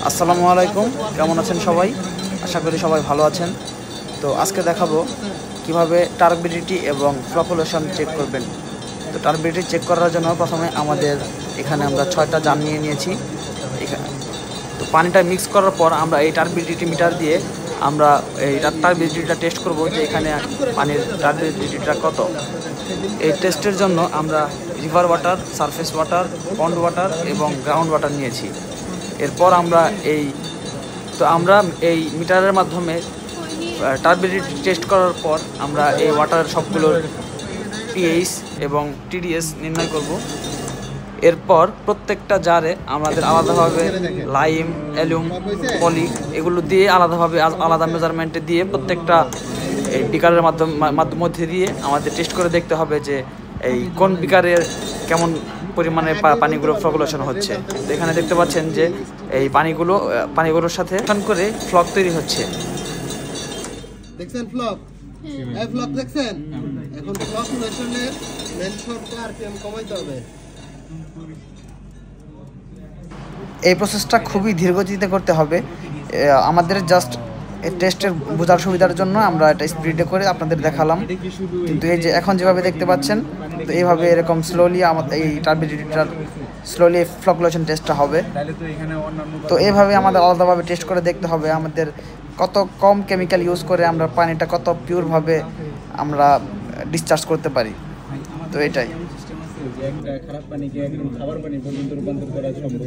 আসসালামু আলাইকুম, কেমন আছেন সবাই? আশা করি সবাই ভালো আছেন। তো আজকে দেখাবো কিভাবে টার্বিডিটি এবং ফ্লকুলেশন চেক করবেন। তো টার্বিডিটি চেক করার জন্য প্রথমে আমাদের এখানে আমরা 6টা জার নিয়ে নিয়েছি। এখানে তো পানিটা মিক্স করার পর আমরা এই টার্বিডিটি মিটার দিয়ে আমরা এই টার্বিডিটিটা টেস্ট করব যে এখানে পানির টার্বিডিটিটা কত। এই টেস্টের জন্য আমরা রিভার ওয়াটার, সারফেস ওয়াটার, পন্ড ওয়াটার এবং গ্রাউন্ড ওয়াটার নিয়েছি। এরপর আমরা আমরা এই মিটারের মাধ্যমে টার্বিডিটি টেস্ট করার পর আমরা এই ওয়াটারের সবগুলোর পিএইচ এবং টিডিএস নির্ণয় করব। এরপর প্রত্যেকটা জারে আমাদের আলাদাভাবে লাইম, অ্যালুম, পলি এগুলো দিয়ে আলাদা মেজারমেন্টে দিয়ে প্রত্যেকটা এই বিকারের মধ্যে দিয়ে আমাদের টেস্ট করে দেখতে হবে যে এই কোন বিকারের কেমন পরিমাণে পানিগুলো ফ্লকুলেশন হচ্ছে। তো এখানে দেখতে পাচ্ছেন যে এই পানিগুলোর সাথে করে ফ্লক তৈরি হচ্ছে। দেখছেন ফ্লক? এই ফ্লক দেখছেন? এখন ফ্লকুলেশনের মেন শর্ত আরপিএম কমাইতে হবে। এই প্রসেসটা খুবই ধীরগতিতে করতে হবে। আমাদের জাস্ট টেস্টের বোঝার সুবিধার জন্য আমরা এটা স্পিডে করে আপনাদের দেখালাম। কিন্তু এই যে এখন যেভাবে দেখতে পাচ্ছেন, তো এইভাবে এরকম স্লোলি আমাদের এই টার্বিডিটিটার স্লোলি ফ্লকুলেশন টেস্টটা হবে। তো এইভাবে আমাদের আলাদাভাবে টেস্ট করে দেখতে হবে আমাদের কত কম কেমিক্যাল ইউজ করে আমরা পানিটা কত পিওরভাবে আমরা ডিসচার্জ করতে পারি। তো এটাই। একটা খারাপ পানিকে একদম খাবার পানি পর্যন্ত রূপান্তর করা সম্ভব।